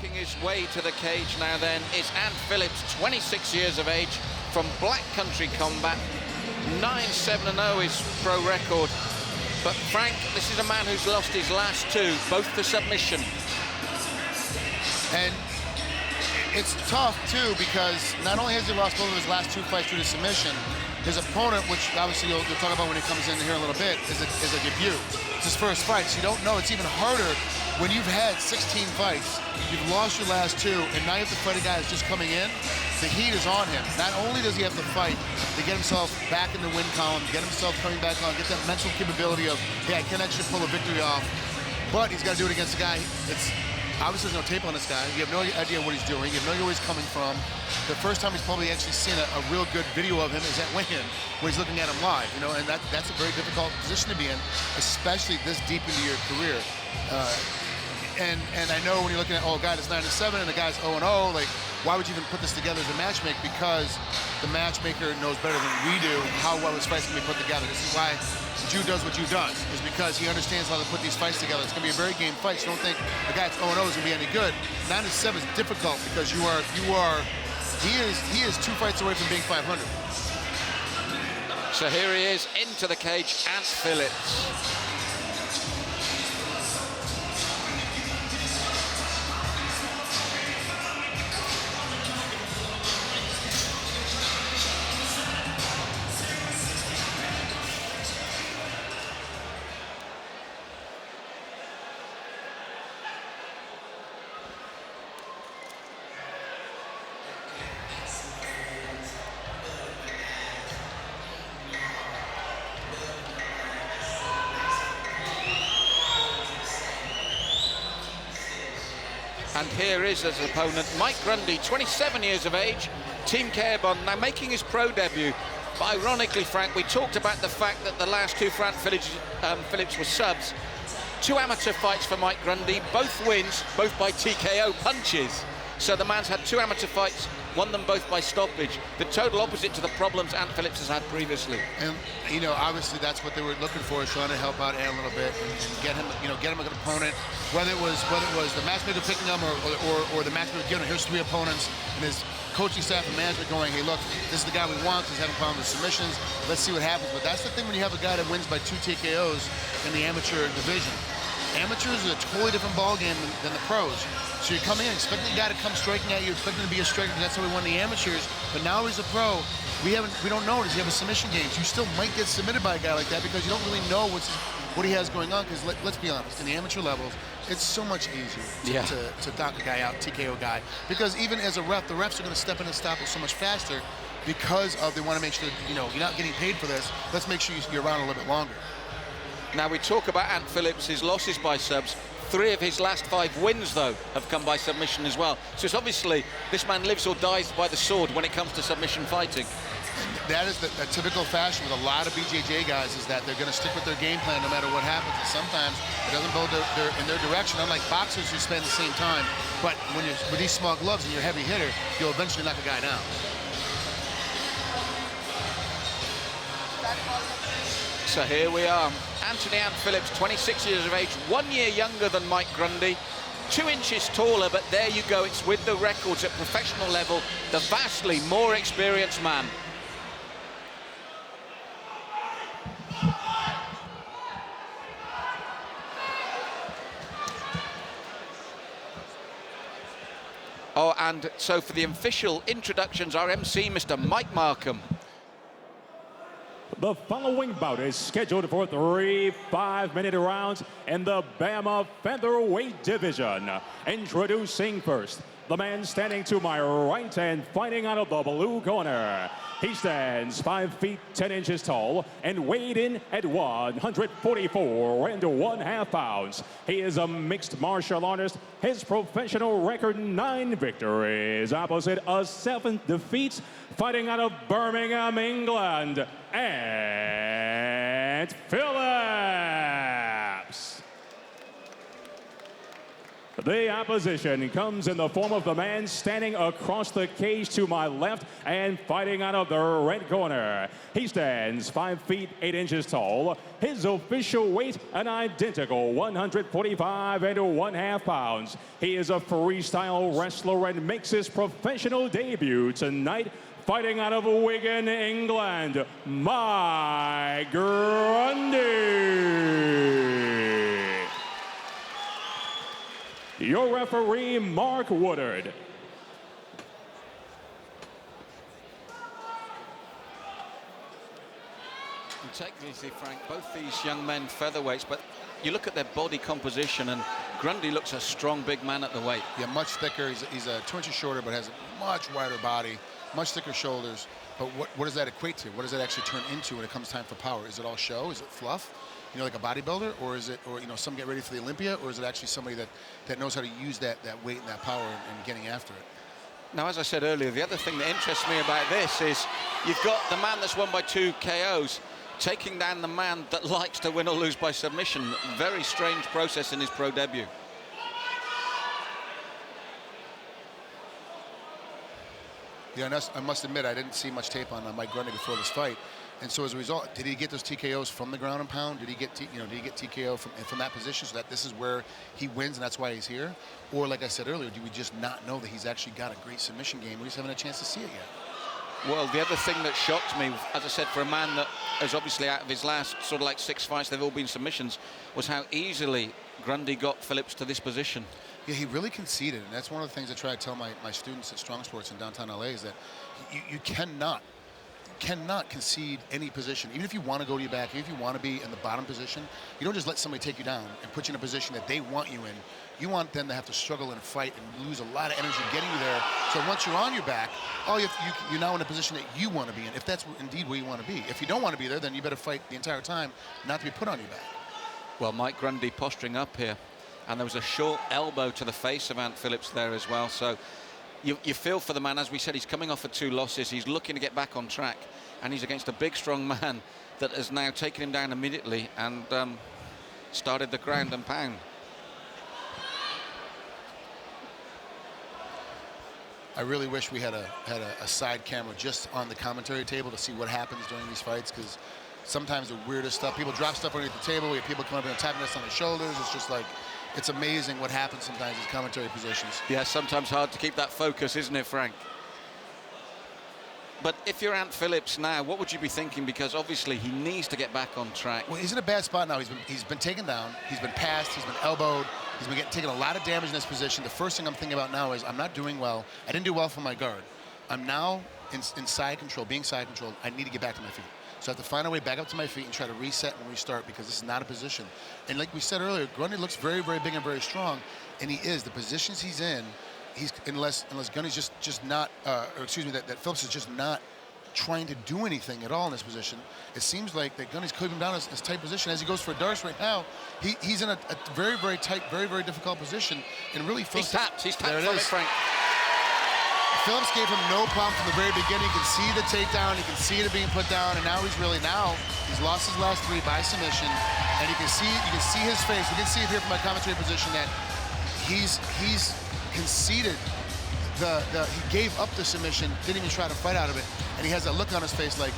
Making his way to the cage now then is Ant Phillips, 26 years of age, from Black Country Combat. 9-7-0 is pro record. But Frank, this is a man who's lost his last two, both to submission. And it's tough, too, because not only has he lost both of his last two fights due to submission, his opponent, which obviously you'll talk about when he comes in here in a little bit, is a debut. It's his first fight, so you don't know. It's even harder when you've had 16 fights, you've lost your last two, and now you have to fight a guy that's just coming in. The heat is on him. Not only does he have to fight to get himself back in the win column, get himself coming back on, get that mental capability of, hey, I can actually pull a victory off, but he's got to do it against a guy. It's obviously there's no tape on this guy. You have no idea what he's doing. You have no idea where he's coming from. The first time he's probably actually seen a real good video of him is at weigh-in, when he's looking at him live, you know, and that's a very difficult position to be in, especially this deep into your career. And I know when you're looking at, oh, a guy that's 9-7 and the guy's 0-0, like, why would you even put this together as a matchmaker? Because the matchmaker knows better than we do how well his fights can be put together. This is why Jew does what Jew does, is because he understands how to put these fights together. It's going to be a very game fight, so don't think a guy that's 0-0 is going to be any good. 9-7 is difficult because he is 2 fights away from being 500. So here he is, into the cage, Ant Phillips. And here is his opponent, Mike Grundy, 27 years of age, Team Carbon, now making his pro debut. But ironically, Frank, we talked about the fact that the last two for Ant Phillips were subs. 2 amateur fights for Mike Grundy, both wins, both by TKO punches. So the man's had 2 amateur fights, won them both by stoppage. The total opposite to the problems Ant Phillips has had previously. And, you know, obviously that's what they were looking for, is trying to help out Ant a little bit and get him, you know, get him a good opponent. Whether it was the matchmaker picking him or the matchmaker giving him, here's 3 opponents, and his coaching staff and management going, hey, look, this is the guy we want. He's having problems with submissions. Let's see what happens. But that's the thing when you have a guy that wins by 2 TKOs in the amateur division. Amateurs are a totally different ballgame than the pros. So you come in expecting a guy to come striking at you, expecting to be a striker, because that's how we won the amateurs. But now he's a pro. We don't know, does he have a submission game? So you still might get submitted by a guy like that because you don't really know what he has going on. Because let's be honest, in the amateur levels, it's so much easier to knock a guy out, TKO guy. Because even as a ref, the refs are going to step in and stop it so much faster because they want to make sure, you know, you're not getting paid for this. Let's make sure you're around a little bit longer. Now we talk about Ant Phillips, his losses by subs. 3 of his last 5 wins, though, have come by submission as well. So it's obviously this man lives or dies by the sword when it comes to submission fighting. That is the typical fashion with a lot of BJJ guys, is that they're going to stick with their game plan no matter what happens. And sometimes it doesn't go in their direction, unlike boxers who spend the same time. But when you're with these small gloves and you're a heavy hitter, you'll eventually knock a guy down. So here we are. Anthony Ant Phillips, 26 years of age, 1 year younger than Mike Grundy, 2 inches taller, but there you go, it's with the records at professional level, the vastly more experienced man. Oh, and so for the official introductions, our MC, Mr. Mike Markham. The following bout is scheduled for 3 5-minute rounds in the BAMMA Featherweight division. Introducing first, the man standing to my right and fighting out of the blue corner. He stands 5 feet 10 inches tall and weighed in at 144.5 pounds. He is a mixed martial artist. His professional record, 9 victories, opposite a 7 defeats. Fighting out of Birmingham, England, Ant Phillips. The opposition comes in the form of the man standing across the cage to my left and fighting out of the red corner. He stands 5 feet 8 inches tall. His official weight, an identical 145 1/2 pounds. He is a freestyle wrestler and makes his professional debut tonight, fighting out of Wigan, England, Mike Grundy. Your referee, Mark Woodard. And technically, Frank, both these young men featherweights, but you look at their body composition, and Grundy looks a strong, big man at the weight. Yeah, much thicker. He's a 2 inches shorter, but has a much wider body, much thicker shoulders. But what does that equate to? What does that actually turn into when it comes time for power? Is it all show? Is it fluff? You know, like a bodybuilder, or is it, or you know, some get ready for the Olympia, or is it actually somebody that knows how to use that weight and that power and getting after it? Now, as I said earlier, the other thing that interests me about this is you've got the man that's won by 2 KOs taking down the man that likes to win or lose by submission. Very strange process in his pro debut. Yeah, I must admit, I didn't see much tape on Mike Grundy before this fight, and so as a result, did he get those TKOs from the ground and pound? Did he get did he get TKO from that position, so that this is where he wins and that's why he's here? Or like I said earlier, do we just not know that he's actually got a great submission game? We just haven't had a chance to see it yet. Well, the other thing that shocked me, as I said, for a man that is obviously out of his last sort of like 6 fights, they've all been submissions, was how easily Grundy got Phillips to this position. Yeah, he really conceded, and that's one of the things I try to tell my students at Strong Sports in downtown LA is that you cannot concede any position. Even if you want to go to your back, even if you want to be in the bottom position, you don't just let somebody take you down and put you in a position that they want you in. You want them to have to struggle and fight and lose a lot of energy getting you there. So once you're on your back, you're now in a position that you want to be in, if that's indeed where you want to be. If you don't want to be there, then you better fight the entire time not to be put on your back. Well, Mike Grundy posturing up here, and there was a short elbow to the face of Ant Phillips there as well. So you feel for the man. As we said, he's coming off of 2 losses. He's looking to get back on track, and he's against a big, strong man that has now taken him down immediately and started the ground and pound. I really wish we had a side camera just on the commentary table to see what happens during these fights, because sometimes the weirdest stuff, people drop stuff underneath the table, we have people come up and attacking us on the shoulders. It's just like, it's amazing what happens sometimes in commentary positions. Yeah, sometimes hard to keep that focus, isn't it, Frank? But if you're Ant Phillips now, what would you be thinking? Because obviously he needs to get back on track. Well, he's in a bad spot now. He's been taken down, he's been passed, he's been elbowed, he's been taking a lot of damage in this position. The first thing I'm thinking about now is I'm not doing well. I didn't do well from my guard. I'm now in side control, being side controlled. I need to get back to my feet. So I have to find a way back up to my feet and try to reset and restart, because this is not a position. And like we said earlier, Grundy looks very, very big and very strong, and he is. The positions he's in, unless Grundy's just not, or excuse me, that Phillips is just not trying to do anything at all in this position. It seems like that Grundy's clipping him down in this tight position. As he goes for a Darce right now, he's in a very, very tight, very, very difficult position. And really, Phillips, he's tapped from it, Frank. Phillips gave him no problem from the very beginning. You can see the takedown, you can see it being put down, and now he's lost his last 3 by submission. And you can see his face. We can see it here from my commentary position that he's conceded he gave up the submission, didn't even try to fight out of it, and he has that look on his face like,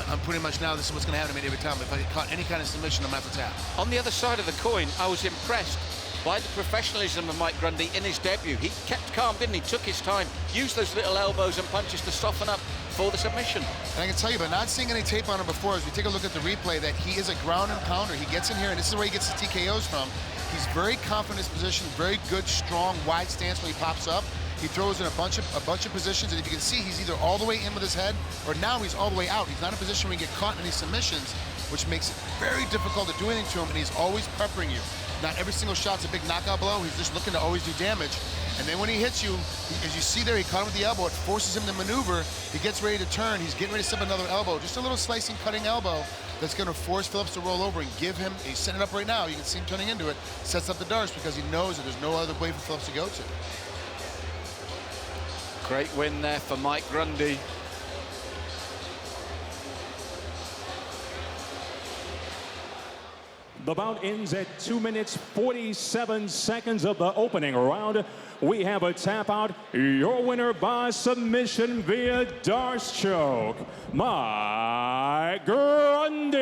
I'm pretty much now, this is what's going to happen to me every time. If I get caught any kind of submission, I'm going to have to tap. On the other side of the coin, I was impressed by the professionalism of Mike Grundy in his debut. He kept calm, didn't he? Took his time, used those little elbows and punches to soften up for the submission. And I can tell you, but not seeing any tape on him before, as we take a look at the replay, that he is a ground and pounder. He gets in here, and this is where he gets the TKOs from. He's very confident in his position, very good, strong, wide stance when he pops up. He throws in a bunch of positions, and if you can see, he's either all the way in with his head, or now he's all the way out. He's not in a position where he can get caught in any submissions, which makes it very difficult to do anything to him, and he's always peppering you. Not every single shot's a big knockout blow. He's just looking to always do damage. And then when he hits you, as you see there, he caught him with the elbow. It forces him to maneuver. He gets ready to turn. He's getting ready to step another elbow. Just a little slicing, cutting elbow that's going to force Phillips to roll over and give him, he's setting it up right now. You can see him turning into it. Sets up the Darce because he knows that there's no other way for Phillips to go to. Great win there for Mike Grundy. The bout ends at 2 minutes 47 seconds of the opening round. We have a tap out. Your winner by submission via Darce choke, Mike Grundy.